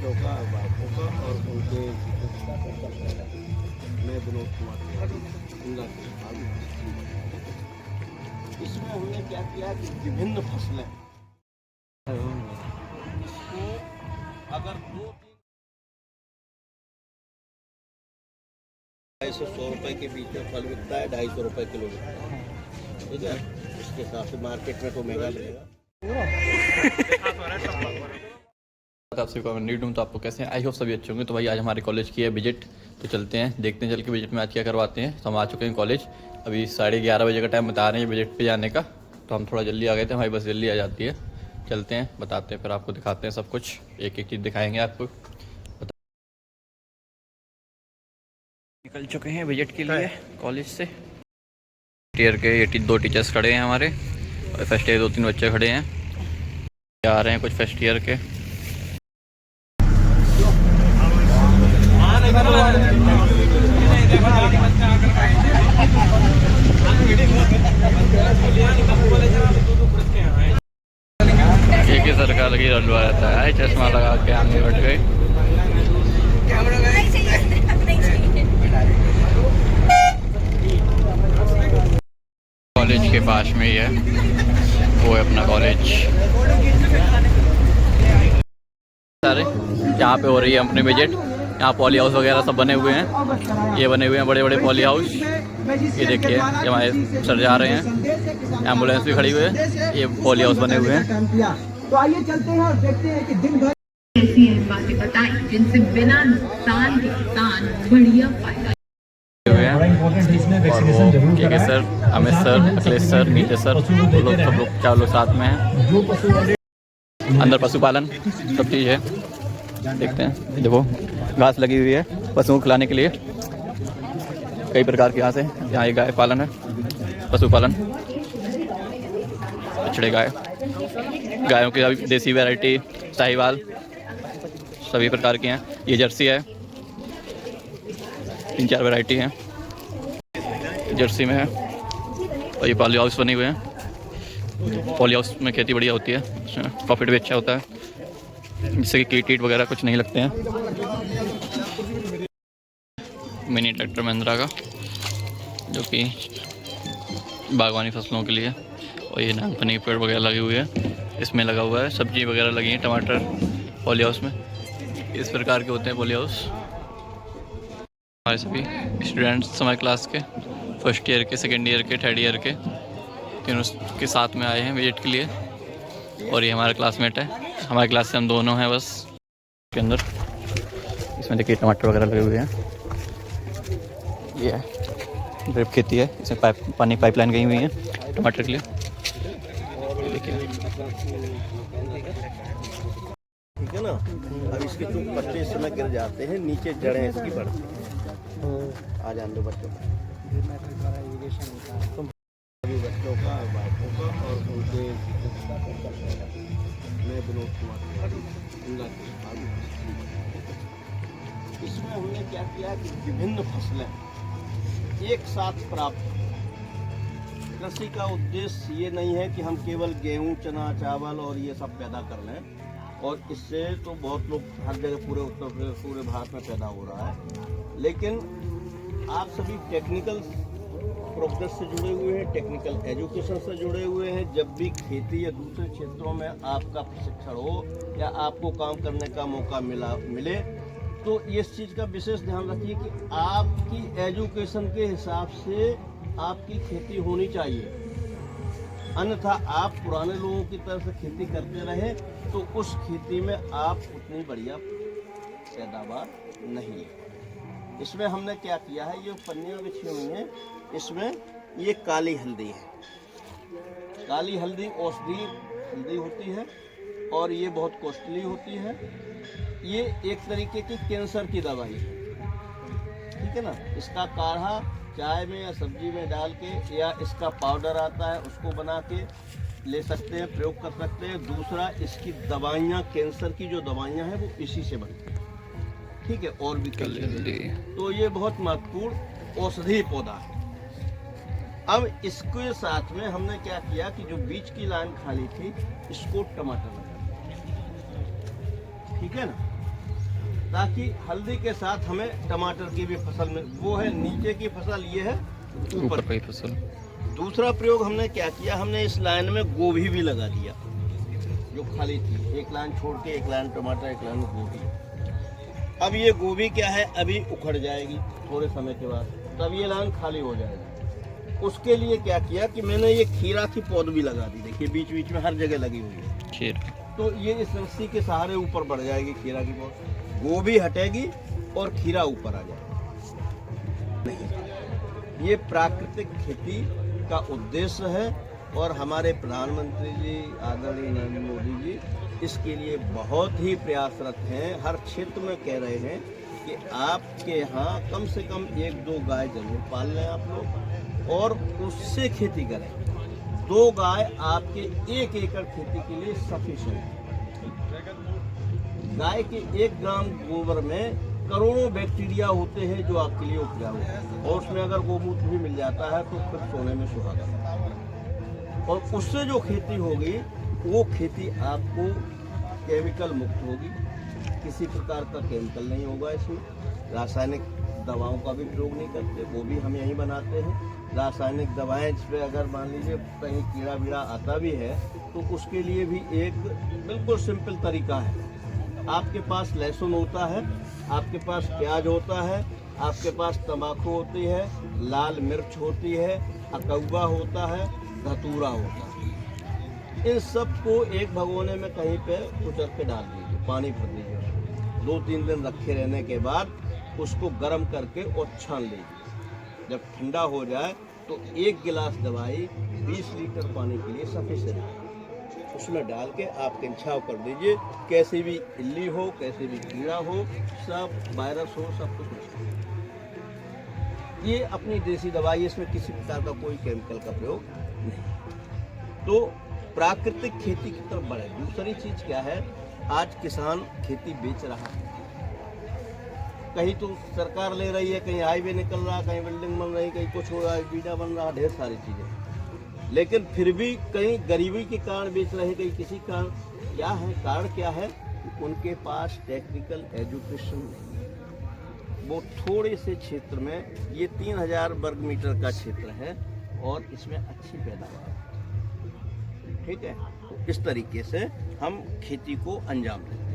बच्चों का, बापों का और उनके मैं विनोद कुमार तिवारी इसमें हमने क्या किया कि विभिन्न फसलें इसको अगर 200-100 रुपए के बीच में फल बिकता है, 250 रुपए किलो बिकता है। ठीक है, इसके हिसाब से मार्केट में तो महंगा मिलेगा। आपसे न्यू तो आपको कैसे हैं? आई होप सभी अच्छे होंगे। तो भाई आज हमारे कॉलेज की है विजिट, तो चलते हैं देखते हैं चल के विजिट में आज क्या करवाते हैं। तो हम आ चुके हैं कॉलेज, अभी 11:30 बजे का टाइम बता रहे हैं विजिट पे जाने का। तो हम थोड़ा जल्दी आ गए थे, हमारी बस जल्दी आ जाती है। चलते हैं, बताते हैं, फिर आपको दिखाते हैं सब कुछ, एक एक चीज़ दिखाएंगे आपको। निकल चुके हैं विजिट के लिए कॉलेज से। फर्स्ट ईयर के 2 टीचर्स खड़े हैं हमारे, और फर्स्ट ईयर 2-3 बच्चे खड़े हैं, आ रहे हैं कुछ फर्स्ट ईयर के। एक ही सरकार लगी रलवा रहता है, चश्मा लगा के आगे बैठ गए। कॉलेज के पास में ही है, वो है अपना कॉलेज। सारे यहाँ पे हो रही है अपनी विजिट। यहाँ पॉली हाउस वगैरह सब बने हुए हैं, ये बने हुए हैं बड़े बड़े पॉली हाउस। ये देखिए, ये हमारे सर जा रहे हैं, एम्बुलेंस भी खड़ी हुई है, ये पॉली हाउस बने हुए हैं। तो आइए चलते हैं और देखते हैं कि दिन भर ऐसी बातें बताएं जिनसे बिना नुकसान के किसान बढ़िया फायदा। के sir, Amit sir, Akhilesh sir, नीचे सर, सब लोग 4 लोग साथ में हैं। अंदर पशुपालन सब चीज़ है, देखते हैं। देखो घास लगी हुई है पशुओं को खिलाने के लिए, कई प्रकार के घास है। यहाँ गाय पालन है, पशुपालन, बछड़े गाय, गायों की अभी देसी वैरायटी, साहिवाल, सभी प्रकार की हैं। ये जर्सी है, 3-4 वैरायटी हैं जर्सी में है। और ये पॉली हाउस बने हुए हैं, पॉली हाउस में खेती बढ़िया होती है, प्रॉफिट भी अच्छा होता है, जिससे कि कीट वगैरह कुछ नहीं लगते हैं। मिनी ट्रैक्टर महिंद्रा का, जो कि बागवानी फसलों के लिए। और ये नागफनी पेड़ वगैरह लगे हुए हैं, इसमें लगा हुआ है, सब्जी वगैरह लगी हैं, टमाटर पॉली हाउस में। इस प्रकार के होते हैं पॉली हाउस। हमारे सभी स्टूडेंट्स हमारे क्लास के, फर्स्ट ईयर के, सेकेंड ईयर के, थर्ड ईयर के, तीनों के साथ में आए हैं विजिट के लिए। और ये हमारा क्लासमेट है, हमारे क्लास से हम दोनों हैं बस के अंदर। इसमें देखिए टमाटर वगैरह लगे हुए हैं, ये ड्रिप खेती है, इसमें पाइपलाइन गई हुई है टमाटर के लिए। देखिए ठीक है ना। अब इसके जो पत्ते इस समय गिर जाते हैं, नीचे जड़ें इसकी बढ़ती हैं। आ जाने दो बच्चों का, सभी बच्चों का, बापों का और उनके मैं विनोद कुमार तिवारी इसमें हमने क्या किया कि विभिन्न फसलें एक साथ प्राप्त। कृषि का उद्देश्य ये नहीं है कि हम केवल गेहूं, चना, चावल और ये सब पैदा कर लें, और इससे तो बहुत लोग हर जगह पूरे उत्तर प्रदेश, पूरे भारत में पैदा हो रहा है। लेकिन आप सभी टेक्निकल प्रोग्रेस से जुड़े हुए हैं, टेक्निकल एजुकेशन से जुड़े हुए हैं। जब भी खेती या दूसरे क्षेत्रों में आपका प्रशिक्षण हो या आपको काम करने का मौका मिले, तो इस चीज़ का विशेष ध्यान रखिए कि आपकी एजुकेशन के हिसाब से आपकी खेती होनी चाहिए। अन्यथा आप पुराने लोगों की तरह से खेती करते रहे तो उस खेती में आप उतनी बढ़िया पैदावार नहीं है। इसमें हमने क्या किया है, ये पन्नियाँ बिछी हुई हैं, इसमें ये काली हल्दी है। काली हल्दी औषधि हल्दी होती है और ये बहुत कॉस्टली होती है। ये एक तरीके की कैंसर की दवाई है, ठीक है ना। इसका काढ़ा चाय में या सब्जी में डाल के, या इसका पाउडर आता है उसको बना के ले सकते हैं, प्रयोग कर सकते हैं। दूसरा, इसकी दवाइयाँ, कैंसर की जो दवाइयाँ हैं वो इसी से बनती हैं, ठीक है। और भी तो ये बहुत महत्वपूर्ण औषधि पौधा है। अब इसके साथ में हमने क्या किया कि जो बीच की लाइन खाली थी, इसको टमाटर लगा, ठीक है ना। ताकि हल्दी के साथ हमें टमाटर की भी फसल में वो है नीचे की फसल, ये है ऊपर की फसल। दूसरा प्रयोग हमने क्या किया, हमने इस लाइन में गोभी भी लगा दिया जो खाली थी, एक लाइन छोड़ के, एक लाइन टमाटर, एक लाइन गोभी। अब ये गोभी क्या है, अभी उखड़ जाएगी थोड़े समय के बाद, तब ये लाइन खाली हो जाएगी। उसके लिए क्या किया कि मैंने ये खीरा की पौध भी लगा दी, देखिए बीच बीच में हर जगह लगी हुई है खीरा। तो ये इस रस्सी के सहारे ऊपर बढ़ जाएगी खीरा की पौध, गोभी हटेगी और खीरा ऊपर आ जाएगा। ये प्राकृतिक खेती का उद्देश्य है और हमारे प्रधानमंत्री जी आदरणीय नरेंद्र मोदी जी इसके लिए बहुत ही प्रयासरत हैं। हर क्षेत्र में कह रहे हैं कि आपके यहाँ कम से कम 1-2 गाय जरूर पाल लें आप लोग और उससे खेती करें। 2 गाय आपके 1 एकड़ खेती के लिए सफिशिएंट है। गाय के 1 ग्राम गोबर में करोड़ों बैक्टीरिया होते हैं जो आपके लिए उपजाऊ है और उसमें अगर गोमूत्र भी मिल जाता है तो फिर सोने में सुहागा। और उससे जो खेती होगी वो खेती आपको केमिकल मुक्त होगी, किसी प्रकार का केमिकल नहीं होगा इसमें, रासायनिक दवाओं का भी प्रयोग नहीं करते, वो भी हम यहीं बनाते हैं। रासायनिक दवाएं इस पर अगर मान लीजिए कहीं कीड़ा बीड़ा आता भी है तो उसके लिए भी एक बिल्कुल सिंपल तरीका है। आपके पास लहसुन होता है, आपके पास प्याज होता है, आपके पास तंबाकू होती है, लाल मिर्च होती है, अकौवा होता है, धतूरा होता है। इन सब को एक भगोने में कहीं पे कुचल के डाल दीजिए, पानी भर दीजिए, 2-3 दिन रखे रहने के बाद उसको गर्म करके और छान लीजिए। जब ठंडा हो जाए तो 1 गिलास दवाई 20 लीटर पानी के लिए सफिशिएंट है। उसमें डाल के आप छिड़काव कर दीजिए, कैसे भी इल्ली हो, कैसे भी कीड़ा हो, सब वायरस हो, सब कुछ। ये अपनी देसी दवाई, इसमें किसी प्रकार का कोई केमिकल का प्रयोग नहीं। तो प्राकृतिक खेती की तरफ बढ़े। दूसरी चीज क्या है, आज किसान खेती बेच रहा है, कहीं तो सरकार ले रही है, कहीं हाईवे निकल रहा, कहीं बिल्डिंग बन रही, कहीं कुछ हो रहा है, बीड़ा बन रहा, ढेर सारी चीजें, लेकिन फिर भी कहीं गरीबी के कारण बेच रहे, कहीं किसी कारण। क्या है कारण, क्या है, उनके पास टेक्निकल एजुकेशन नहीं है। वो थोड़े से क्षेत्र में, ये 3000 वर्ग मीटर का क्षेत्र है और इसमें अच्छी पैदावार, ठीक है। तो इस तरीके से हम खेती को अंजाम देते हैं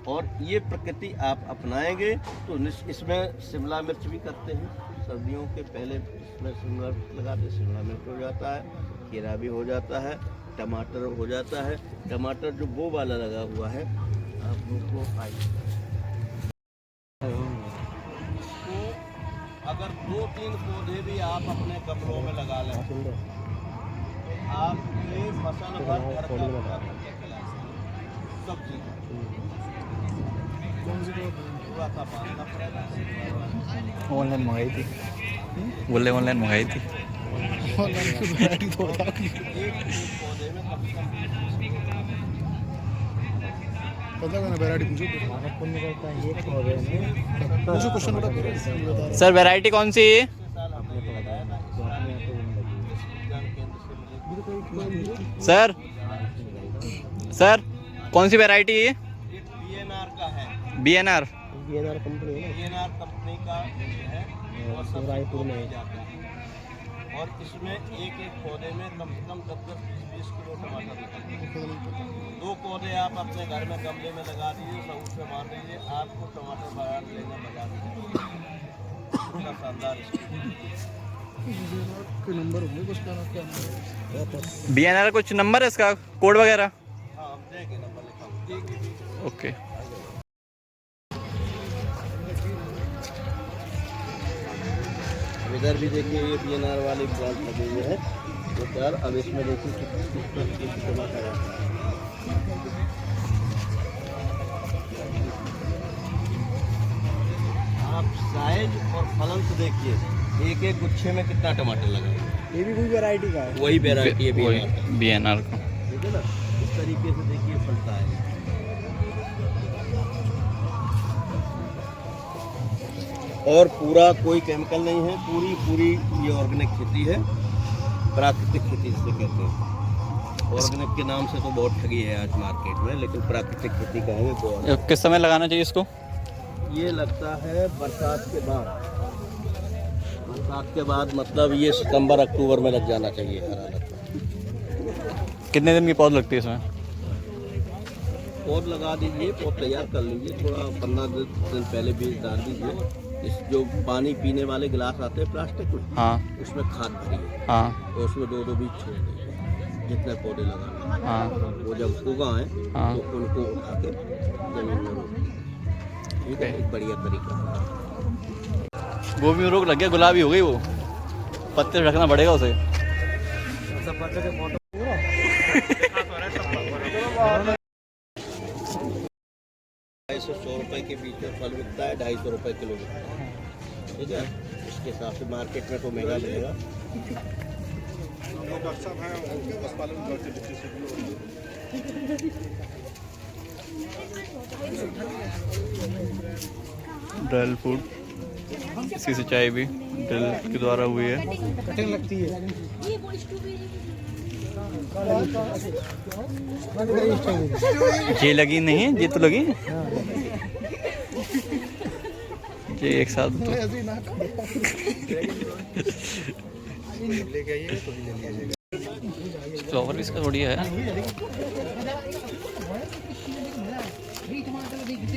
और ये प्रकृति आप अपनाएंगे तो इसमें शिमला मिर्च भी करते हैं, सर्दियों के पहले इसमें शिमला मिर्च लगाते, शिमला मिर्च हो जाता है, खीरा भी हो जाता है, टमाटर हो जाता है। टमाटर जो वो वाला लगा हुआ है आप लोग को अगर 2-3 पौधे भी आप अपने गमलों में लगा लें तो आपके फसल भर घर का पूरा खर्चा चला सकते, सब चीज़ पूरा का पालना पड़ेगा। ऑनलाइन मंगाई थी, बोले ऑनलाइन मंगाई थी। एक पौधे में कम से कम सर वैरायटी कौन सी है? सर सर कौन सी वैरायटी है? बीएनआर का है। बीएनआर कंपनी का है और सब रायपुर में जाता है। और इसमें एक पौधे में कम से कम 10-20 किलो टमाटर निकलते हैं। 2 पौधे आप अपने घर में गमले में लगा दीजिए, सब उससे मार दीजिए, आपको टमाटर बाजार लेना मजा नहीं, शानदार। नंबर होंगे कुछ का, बीएनआर कुछ नंबर है इसका, कोड वगैरह? हाँ हम देंगे, नंबर लिखा। ओके। इधर भी देखिए ये बीएनआर वाली प्लांट लगे हुए हैं तो यार, अब इसमें देखिए किस जमा करा है। आप साइज और फलन से देखिए, एक गुच्छे में कितना टमाटर लगा है। ये भी कोई वैरायटी का है, वही वैरायटी है बीएनआर का, ठीक है ना। इस तरीके से देखिए फलता है। और पूरा कोई केमिकल नहीं है, पूरी ये ऑर्गेनिक खेती है, प्राकृतिक खेती जिसे कहते हैं। ऑर्गेनिक के नाम से तो बहुत ठगी है आज मार्केट में, लेकिन प्राकृतिक खेती का है वो। किस समय लगाना चाहिए इसको? ये लगता है बरसात के बाद। बरसात के बाद मतलब ये सितंबर अक्टूबर में लग जाना चाहिए हरा लगता। कितने दिन की पौध लगती है इसमें? पौध लगा दीजिए, पौध तैयार कर लीजिए, थोड़ा 15 दिन पहले बीज डाल दीजिए। इस जो पानी पीने वाले गिलास आते हैं प्लास्टिक में, हाँ उसमें खाद भरिए हाँ और उसमें 2-2 बीज छोड़ दीजिए जितने पौधे लगाने। हाँ वो जब उगाएं हाँ। तो उनको उठा के जमीन में रोक दीजिए। ठीक है, एक बढ़िया तरीका है। गोभी में रोग लग गया, गुलाबी हो गई वो, पत्ते से ढकना पड़ेगा उसे। 100 रुपए के बीच में फल बिकता है, 250 रुपए किलो बिकता है। ठीक है, इसके हिसाब से मार्केट में तो महंगा मिलेगा। ड्रिल फूड, इसकी सिंचाई भी ड्रिल के द्वारा हुई है। कटिंग लगती है। ये लगी नहीं है, ये तो लगी ये एक साथ तो। फ्लावर भी इसका बढ़िया है।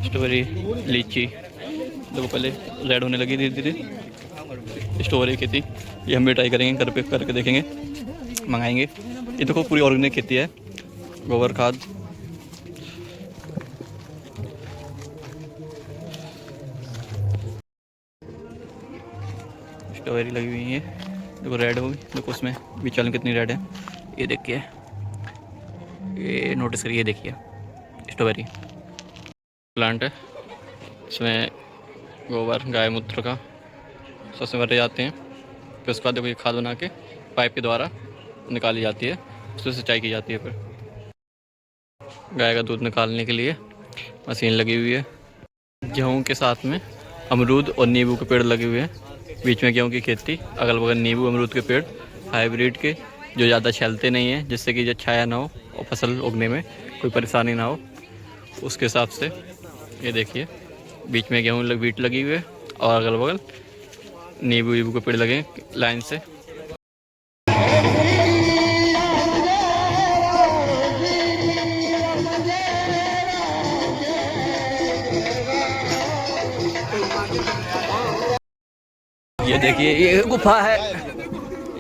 स्ट्रॉबेरी, लीची देखो पहले रेड होने लगी धीरे धीरे। स्ट्रॉबेरी खेती ये हम भी ट्राई करेंगे, घर पे करके देखेंगे, मंगाएंगे। ये देखो पूरी ऑर्गेनिक खेती है, गोबर खाद। स्ट्रॉबेरी लगी हुई है, देखो रेड होगी, देखो उसमें बीच में कितनी रेड है। ये देखिए, ये नोटिस करिए, देखिए स्ट्रॉबेरी प्लांट है। इसमें गोबर गाय मूत्र का सबसे भरे जाते हैं। फिर उसके बाद देखो ये खाद बना के पाइप के द्वारा निकाली जाती है, उससे सिंचाई की जाती है। फिर गाय का दूध निकालने के लिए मशीन लगी हुई है। गेहूँ के साथ में अमरूद और नींबू के पेड़ लगे हुए हैं। बीच में गेहूँ की खेती, अगल बगल नींबू अमरूद के पेड़ हाइब्रिड के, जो ज़्यादा छलते नहीं हैं, जिससे कि जो छाया ना हो और फसल उगने में कोई परेशानी ना हो, उसके हिसाब से। ये देखिए बीच में गेहूँ बीट लगी हुई है और अगल बगल नींबू वीबू के पेड़ लगे लाइन से। ये देखिए ये गुफा है,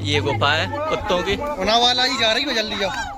ये गुफा है कुत्तों की। वाला ही जा रही है, जल्दी जाओ।